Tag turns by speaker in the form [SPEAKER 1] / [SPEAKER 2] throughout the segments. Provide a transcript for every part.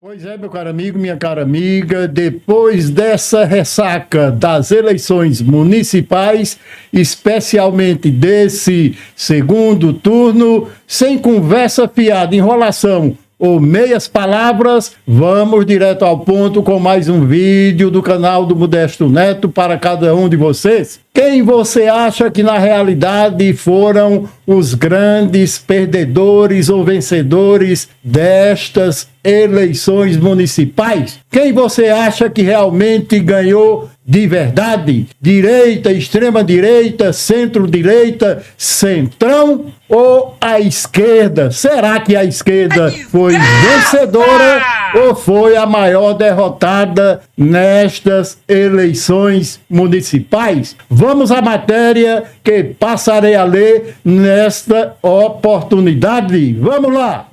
[SPEAKER 1] Pois é, meu caro amigo, minha cara amiga, depois dessa ressaca das eleições municipais, especialmente desse segundo turno, sem conversa fiada, enrolação ou meias palavras, vamos direto ao ponto com mais um vídeo do canal do Modesto Neto para cada um de vocês. Quem você acha que na realidade foram os grandes perdedores ou vencedores destas eleições municipais? Quem você acha que realmente ganhou de verdade? Direita, extrema-direita, centro-direita, centrão ou a esquerda? Será que a esquerda foi vencedora ou foi a maior derrotada nestas eleições municipais? Vamos à matéria que passarei a ler nesta oportunidade. Vamos lá!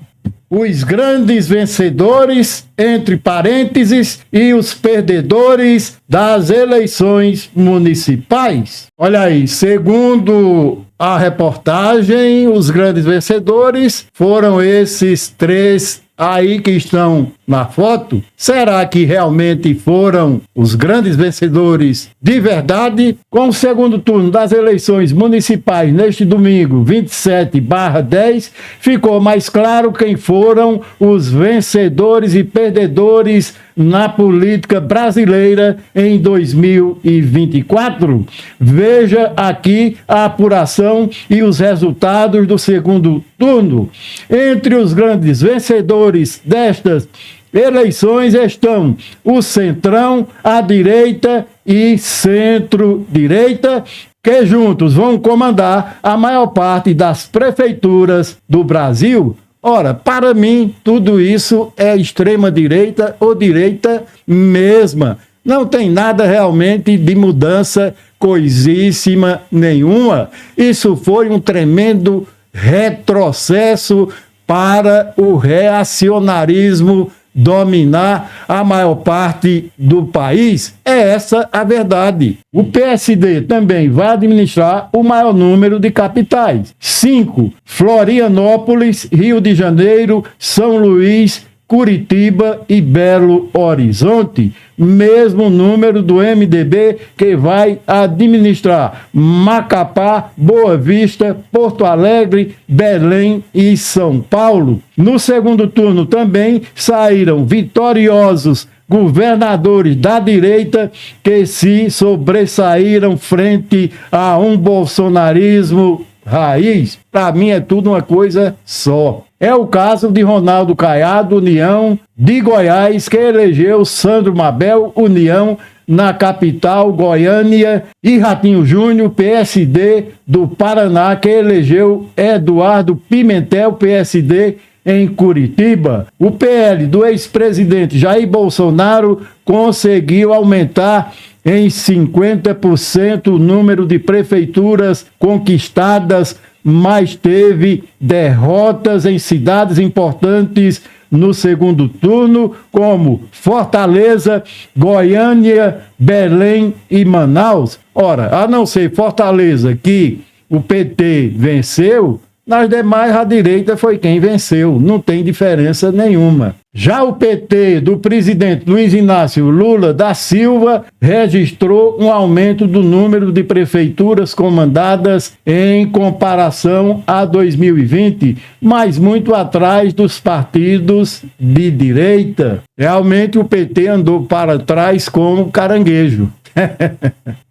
[SPEAKER 1] Os grandes vencedores, entre parênteses, e os perdedores das eleições municipais. Olha aí, segundo a reportagem, os grandes vencedores foram esses três aí que estão na foto. Será que realmente foram os grandes vencedores de verdade? Com o segundo turno das eleições municipais neste domingo, 27/10, ficou mais claro quem foram os vencedores e perdedores na política brasileira em 2024. Veja aqui a apuração e os resultados do segundo turno. Entre os grandes vencedores destas eleições estão o centrão, a direita e centro-direita, que juntos vão comandar a maior parte das prefeituras do Brasil. Ora, para mim, tudo isso é extrema-direita ou direita mesma. Não tem nada realmente de mudança coisíssima nenhuma. Isso foi um tremendo retrocesso para o reacionarismo dominar a maior parte do país. É essa a verdade. O PSD também vai administrar o maior número de capitais. 5, Florianópolis, Rio de Janeiro, São Luís, Curitiba e Belo Horizonte. Mesmo número do MDB, que vai administrar Macapá, Boa Vista, Porto Alegre, Belém e São Paulo. No segundo turno também saíram vitoriosos governadores da direita que se sobressaíram frente a um bolsonarismo raiz. Para mim é tudo uma coisa só. É o caso de Ronaldo Caiado, União de Goiás, que elegeu Sandro Mabel, União, na capital, Goiânia, e Ratinho Júnior, PSD do Paraná, que elegeu Eduardo Pimentel, PSD, em Curitiba. O PL do ex-presidente Jair Bolsonaro conseguiu aumentar em 50% o número de prefeituras conquistadas, mas teve derrotas em cidades importantes no segundo turno, como Fortaleza, Goiânia, Belém e Manaus. Ora, a não ser Fortaleza, que o PT venceu, nas demais a direita foi quem venceu, não tem diferença nenhuma. Já o PT do presidente Luiz Inácio Lula da Silva registrou um aumento do número de prefeituras comandadas em comparação a 2020, mas muito atrás dos partidos de direita. Realmente o PT andou para trás como caranguejo.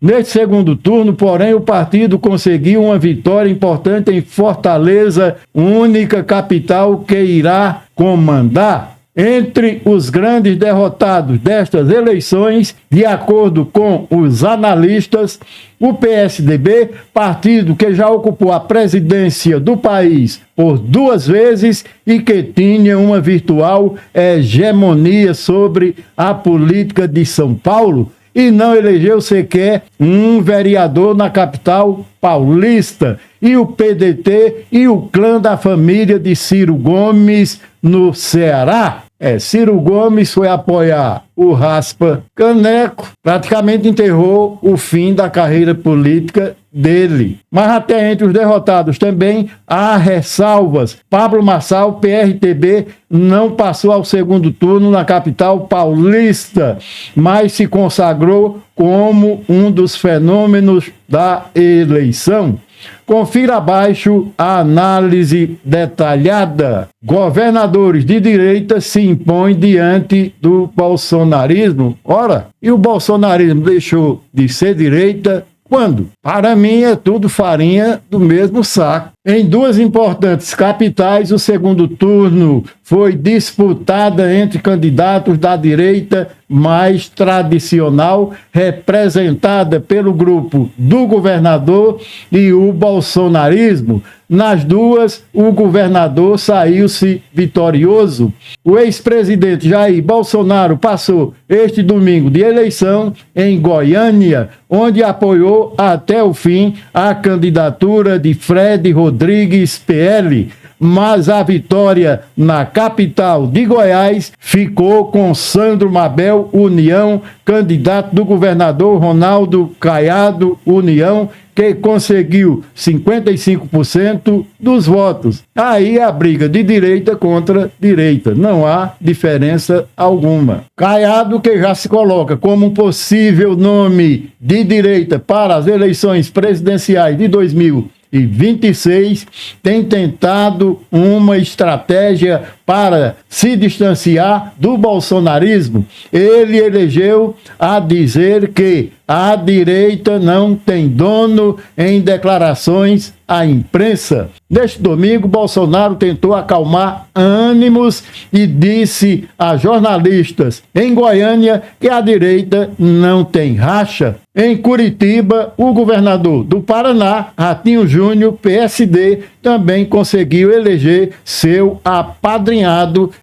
[SPEAKER 1] Neste segundo turno, porém, o partido conseguiu uma vitória importante em Fortaleza, única capital que irá comandar. Entre os grandes derrotados destas eleições, de acordo com os analistas, o PSDB, partido que já ocupou a presidência do país por 2 vezes e que tinha uma virtual hegemonia sobre a política de São Paulo, e não elegeu sequer um vereador na capital paulista. E o PDT e o clã da família de Ciro Gomes no Ceará. Ciro Gomes foi apoiar o Raspa Caneco, praticamente enterrou o fim da carreira política dele. Mas até entre os derrotados também há ressalvas. Pablo Marçal, PRTB, não passou ao segundo turno na capital paulista, mas se consagrou como um dos fenômenos da eleição. Confira abaixo a análise detalhada. Governadores de direita se impõem diante do bolsonarismo. Ora, e o bolsonarismo deixou de ser direita quando? Para mim é tudo farinha do mesmo saco. Em duas importantes capitais, o segundo turno foi disputada entre candidatos da direita mais tradicional, representada pelo grupo do governador e o bolsonarismo. Nas duas, o governador saiu-se vitorioso. O ex-presidente Jair Bolsonaro passou este domingo de eleição em Goiânia, onde apoiou até o fim a candidatura de Fred Rodrigues, PL. Mas a vitória na capital de Goiás ficou com Sandro Mabel, União, candidato do governador Ronaldo Caiado, União, que conseguiu 55% dos votos. Aí a briga de direita contra direita, não há diferença alguma. Caiado, que já se coloca como um possível nome de direita para as eleições presidenciais de 2026, tem tentado uma estratégia para se distanciar do bolsonarismo. Ele elegeu a dizer que a direita não tem dono em declarações à imprensa. Neste domingo, Bolsonaro tentou acalmar ânimos e disse a jornalistas em Goiânia que a direita não tem racha. Em Curitiba, o governador do Paraná, Ratinho Júnior, PSD, também conseguiu eleger seu apadrinhado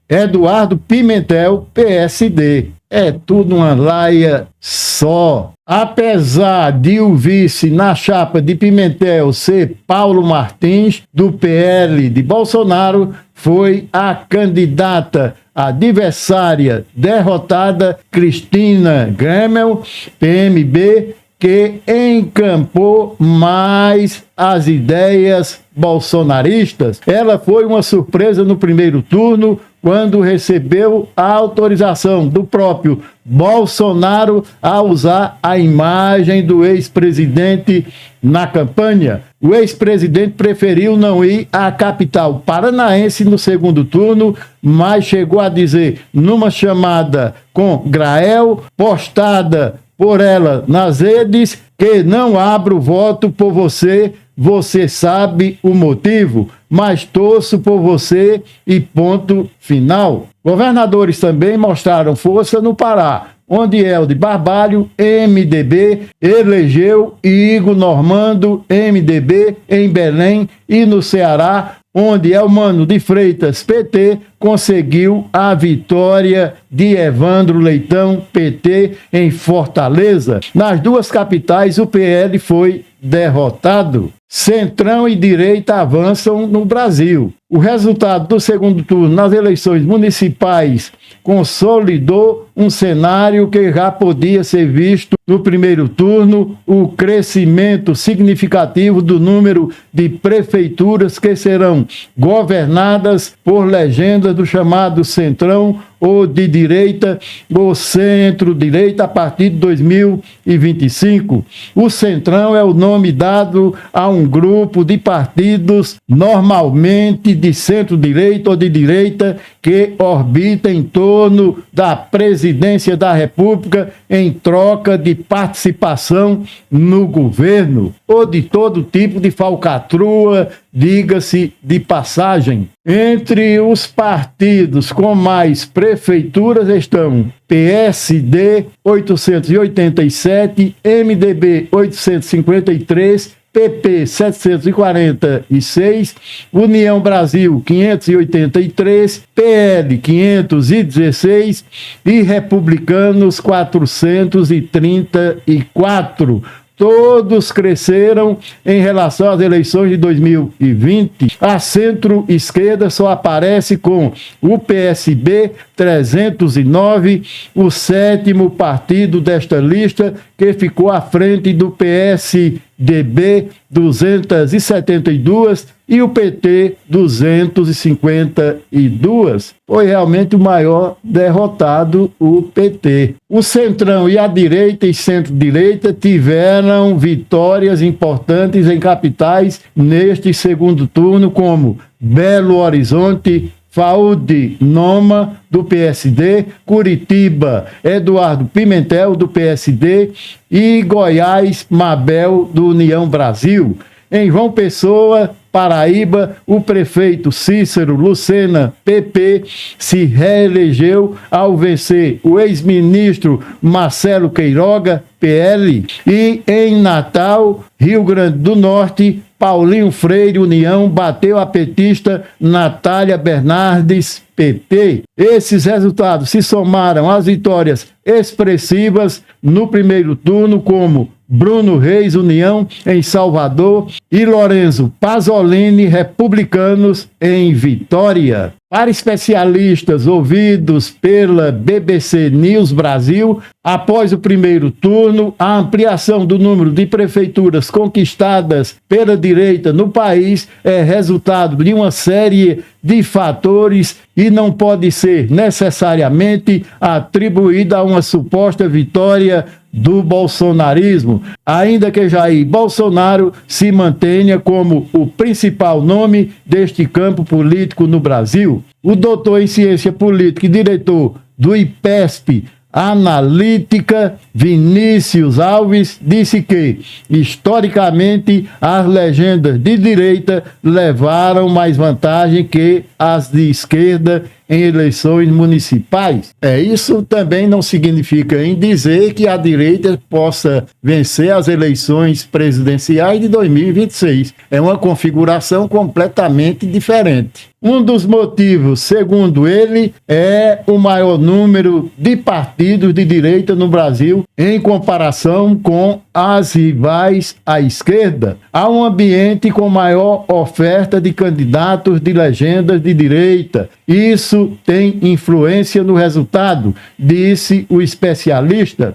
[SPEAKER 1] Eduardo Pimentel, PSD. É tudo uma laia só. Apesar de o vice na chapa de Pimentel ser Paulo Martins, do PL de Bolsonaro, foi a candidata adversária derrotada Cristina Gremel, PMB, que encampou mais as ideias bolsonaristas. Ela foi uma surpresa no primeiro turno, quando recebeu a autorização do próprio Bolsonaro a usar a imagem do ex-presidente na campanha. O ex-presidente preferiu não ir à capital paranaense no segundo turno, mas chegou a dizer numa chamada com Grael, postada por ela nas redes, que não abro voto por você, você sabe o motivo, mas torço por você e ponto final. Governadores também mostraram força no Pará, onde Helder Barbalho, MDB, elegeu Igor Normando, MDB, em Belém, e no Ceará, onde Elmano de Freitas, PT, conseguiu a vitória de Evandro Leitão, PT, em Fortaleza. Nas duas capitais, o PL foi derrotado. Centrão e direita avançam no Brasil. O resultado do segundo turno nas eleições municipais consolidou um cenário que já podia ser visto no primeiro turno: o crescimento significativo do número de prefeituras que serão governadas por legendas do chamado Centrão, ou de direita, ou centro-direita, a partir de 2025. O Centrão é o nome dado a um grupo de partidos, normalmente de centro-direita ou de direita, que orbita em torno da presidência da República em troca de participação no governo, ou de todo tipo de falcatrua, diga-se de passagem. Entre os partidos com mais prefeituras estão PSD 887, MDB 853, PP 746, União Brasil 583, PL 516 e Republicanos 434. todos cresceram em relação às eleições de 2020. A centro-esquerda só aparece com o PSB 309, o sétimo partido desta lista, que ficou à frente do PSDB 272 e o PT 252. Foi realmente o maior derrotado, o PT. O Centrão e a direita e centro-direita tiveram vitórias importantes em capitais neste segundo turno, como Belo Horizonte, Faúde Noma, do PSD, Curitiba, Eduardo Pimentel, do PSD e Goiás, Mabel, do União Brasil. Em João Pessoa, Paraíba, o prefeito Cícero Lucena, PP, se reelegeu ao vencer o ex-ministro Marcelo Queiroga, PL. E em Natal, Rio Grande do Norte, Paulinho Freire, União, bateu a petista Natália Bernardes, PT. Esses resultados se somaram às vitórias expressivas no primeiro turno, como Bruno Reis, União, em Salvador, e Lorenzo Pasolini, Republicanos, em Vitória. Para especialistas ouvidos pela BBC News Brasil, após o primeiro turno, a ampliação do número de prefeituras conquistadas pela direita no país é resultado de uma série de fatores e não pode ser necessariamente atribuída a uma suposta vitória do bolsonarismo, ainda que Jair Bolsonaro se mantenha como o principal nome deste campo político no Brasil. O doutor em ciência política e diretor do IPESP Analítica, Vinícius Alves, disse que, historicamente, as legendas de direita levaram mais vantagem que as de esquerda em eleições municipais. Isso também não significa em dizer que a direita possa vencer as eleições presidenciais de 2026. É uma configuração completamente diferente. Um dos motivos, segundo ele, é o maior número de partidos de direita no Brasil em comparação com as rivais à esquerda. Há um ambiente com maior oferta de candidatos de legendas de direita. Isso tem influência no resultado, disse o especialista.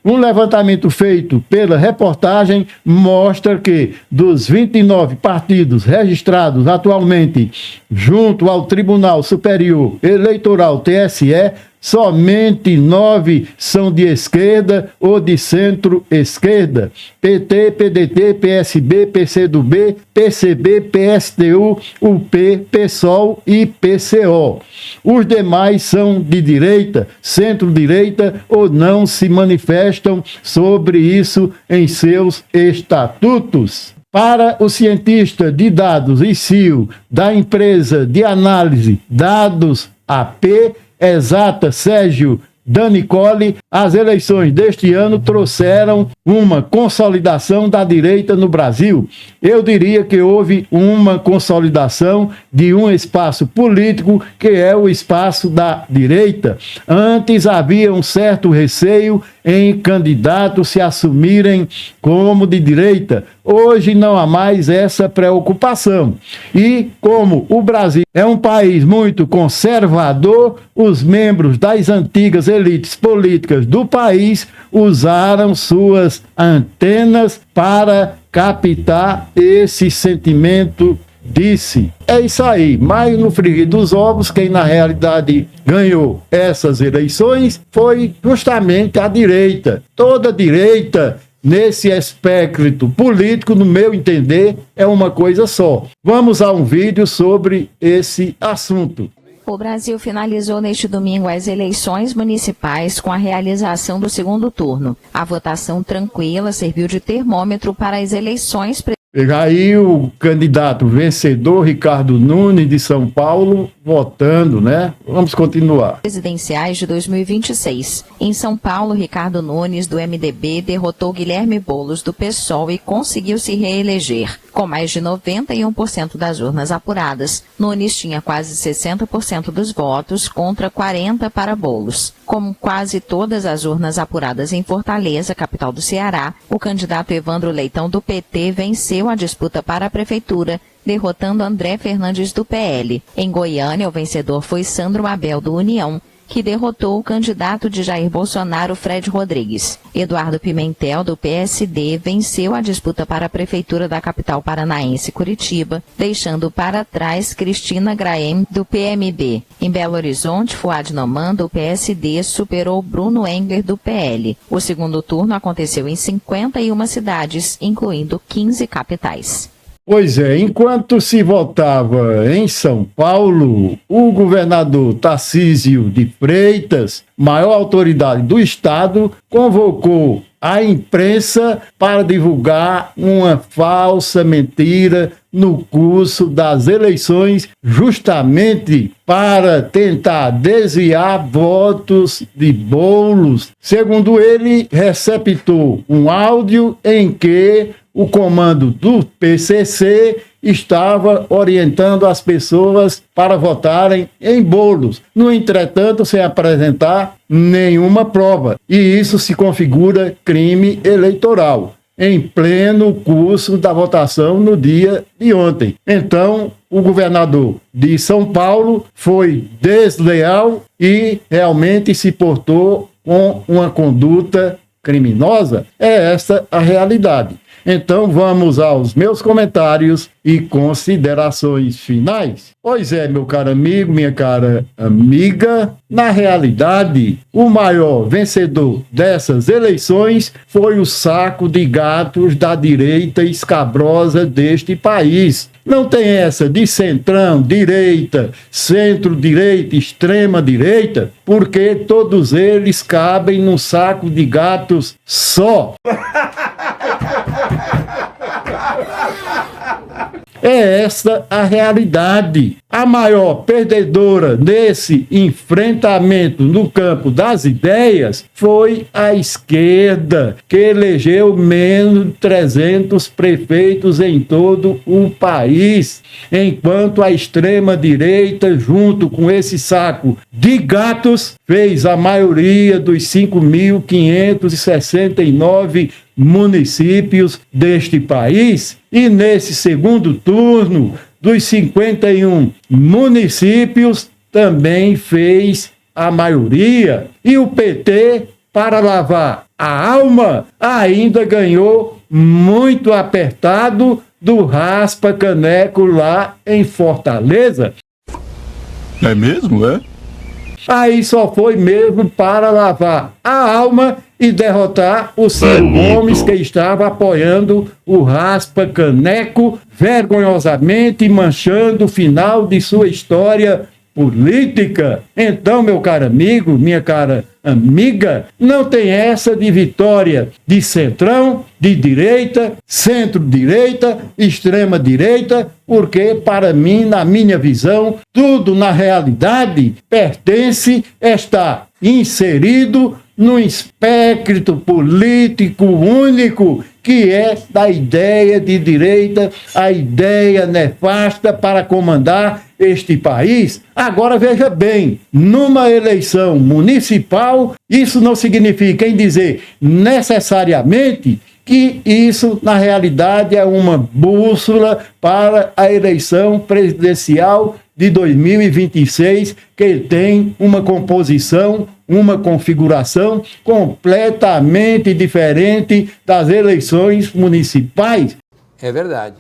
[SPEAKER 1] Um levantamento feito pela reportagem mostra que, dos 29 partidos registrados atualmente junto ao Tribunal Superior Eleitoral, TSE, somente 9 são de esquerda ou de centro-esquerda: PT, PDT, PSB, PCdoB, PCB, PSTU, UP, PSOL e PCO. Os demais são de direita, centro-direita ou não se manifestam sobre isso em seus estatutos. Para o cientista de dados e CEO da empresa de análise Dados AP Exata, Sérgio Danicoli, as eleições deste ano trouxeram uma consolidação da direita no Brasil. Eu diria que houve uma consolidação de um espaço político que é o espaço da direita. Antes havia um certo receio em candidatos se assumirem como de direita. Hoje não há mais essa preocupação. E como o Brasil é um país muito conservador, os membros das antigas elites políticas do país usaram suas antenas para captar esse sentimento, disse. É isso aí, mas no frigir dos ovos, quem na realidade ganhou essas eleições foi justamente a direita. Toda direita, nesse espectro político, no meu entender, é uma coisa só. Vamos a um vídeo sobre esse assunto.
[SPEAKER 2] O Brasil finalizou neste domingo as eleições municipais com a realização do segundo turno. A votação tranquila serviu de termômetro para as eleições
[SPEAKER 1] Aí o candidato vencedor, Ricardo Nunes, de São Paulo, votando, né? Vamos continuar.
[SPEAKER 2] Presidenciais de 2026. Em São Paulo, Ricardo Nunes, do MDB, derrotou Guilherme Boulos, do PSOL, e conseguiu se reeleger. Com mais de 91% das urnas apuradas, Nunes tinha quase 60% dos votos, contra 40% para Boulos. Como quase todas as urnas apuradas em Fortaleza, capital do Ceará, o candidato Evandro Leitão, do PT, venceu a disputa para a prefeitura, derrotando André Fernandes, do PL. Em Goiânia, o vencedor foi Sandro Abel, do União, que derrotou o candidato de Jair Bolsonaro, Fred Rodrigues. Eduardo Pimentel, do PSD, venceu a disputa para a prefeitura da capital paranaense, Curitiba, deixando para trás Cristina Graem, do PMB. Em Belo Horizonte, Fuad Noman, do PSD, superou Bruno Engler, do PL. O segundo turno aconteceu em 51 cidades, incluindo 15 capitais.
[SPEAKER 1] Pois é, enquanto se votava em São Paulo, o governador Tarcísio de Freitas, maior autoridade do estado, convocou a imprensa para divulgar uma falsa mentira no curso das eleições, justamente para tentar desviar votos de Boulos. Segundo ele, receptou um áudio em que o comando do PCC estava orientando as pessoas para votarem em Boulos, no entretanto, sem apresentar nenhuma prova. E isso se configura crime eleitoral, em pleno curso da votação no dia de ontem. Então, o governador de São Paulo foi desleal e realmente se portou com uma conduta criminosa. É essa a realidade. Então vamos aos meus comentários e considerações finais. Pois é, meu caro amigo, minha cara amiga, na realidade, o maior vencedor dessas eleições foi o saco de gatos da direita escabrosa deste país. Não tem essa de centrão, direita, centro-direita, extrema-direita, porque todos eles cabem num saco de gatos só. É essa a realidade. A maior perdedora desse enfrentamento no campo das ideias foi a esquerda, que elegeu menos de 300 prefeitos em todo o país, enquanto a extrema-direita, junto com esse saco de gatos, fez a maioria dos 5.569 municípios deste país. E nesse segundo turno, dos 51 municípios, também fez a maioria. E o PT, para lavar a alma, ainda ganhou muito apertado do raspa-caneco lá em Fortaleza.
[SPEAKER 3] É mesmo, é?
[SPEAKER 1] Aí só foi mesmo para lavar a alma e derrotar o Ciro Gomes, que estava apoiando o raspa-caneco, vergonhosamente manchando o final de sua história política. Então, meu caro amigo, minha cara amiga, não tem essa de vitória de centrão, de direita, centro-direita, extrema-direita, porque, para mim, na minha visão, tudo na realidade pertence, está inserido num espectro político único, que é da ideia de direita, a ideia nefasta para comandar este país. Agora veja bem, numa eleição municipal, isso não significa em dizer necessariamente que isso, na realidade, é uma bússola para a eleição presidencial de 2026, que tem uma composição, uma configuração completamente diferente das eleições municipais.
[SPEAKER 4] É verdade.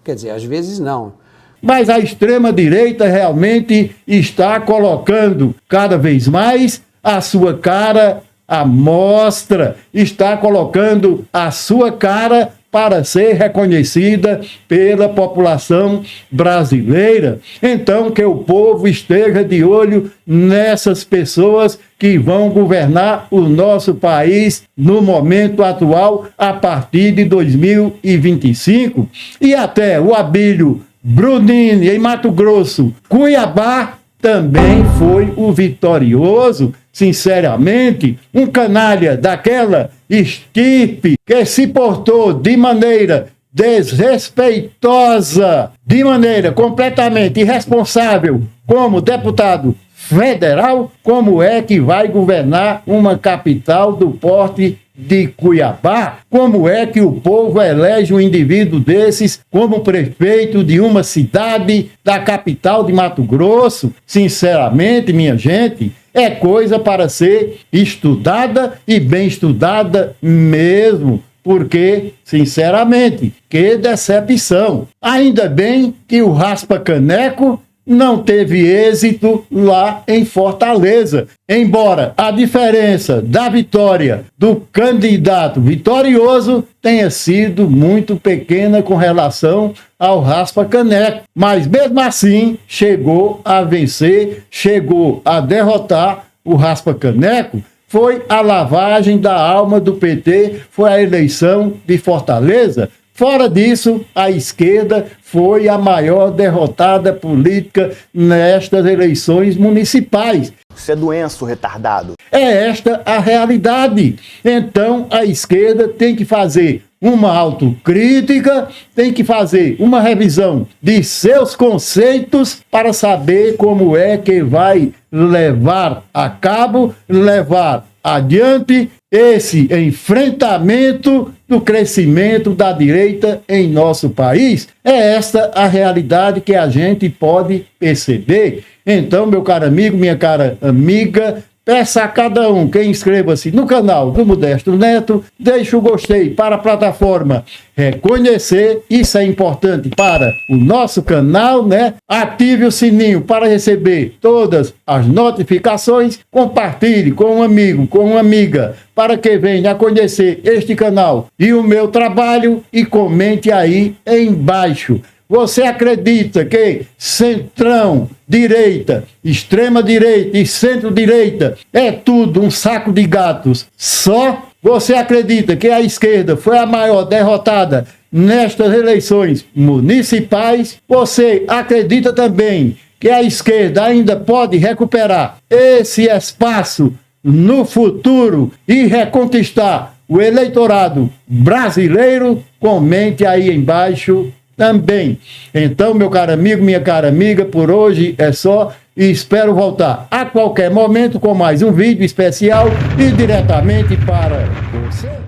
[SPEAKER 4] Quer dizer, às vezes não.
[SPEAKER 1] Mas a extrema-direita realmente está colocando cada vez mais a sua cara à mostra, está colocando a sua cara para ser reconhecida pela população brasileira. Então, que o povo esteja de olho nessas pessoas que vão governar o nosso país no momento atual, a partir de 2025. E até o Abílio Brunini, em Mato Grosso, Cuiabá, também foi o vitorioso. Sinceramente, um canalha daquela estirpe que se portou de maneira desrespeitosa, de maneira completamente irresponsável, como deputado federal, como é que vai governar uma capital do porte de Cuiabá? Como é que o povo elege um indivíduo desses como prefeito de uma cidade da capital de Mato Grosso? Sinceramente, minha gente, é coisa para ser estudada e bem estudada mesmo. Porque, sinceramente, que decepção. Ainda bem que o raspa-caneco não teve êxito lá em Fortaleza. Embora a diferença da vitória do candidato vitorioso tenha sido muito pequena com relação ao raspa-caneco. Mas mesmo assim, chegou a vencer, chegou a derrotar o raspa-caneco. Foi a lavagem da alma do PT, foi a eleição de Fortaleza. Fora disso, a esquerda foi a maior derrotada política nestas eleições municipais.
[SPEAKER 5] Isso é doença, retardado.
[SPEAKER 1] É esta a realidade. Então, a esquerda tem que fazer uma autocrítica, tem que fazer uma revisão de seus conceitos para saber como é que vai levar a cabo, levar adiante esse enfrentamento do crescimento da direita em nosso país. É esta a realidade que a gente pode perceber. Então, meu caro amigo, minha cara amiga, peça a cada um que inscreva-se no canal do Modesto Neto, deixe o gostei para a plataforma reconhecer, isso é importante para o nosso canal, né? Ative o sininho para receber todas as notificações, compartilhe com um amigo, com uma amiga, para que venha a conhecer este canal e o meu trabalho e comente aí embaixo. Você acredita que centrão, direita, extrema-direita e centro-direita é tudo um saco de gatos só? Você acredita que a esquerda foi a maior derrotada nestas eleições municipais? Você acredita também que a esquerda ainda pode recuperar esse espaço no futuro e reconquistar o eleitorado brasileiro? Comente aí embaixo também. Então, meu caro amigo, minha cara amiga, por hoje é só e espero voltar a qualquer momento com mais um vídeo especial e diretamente para você.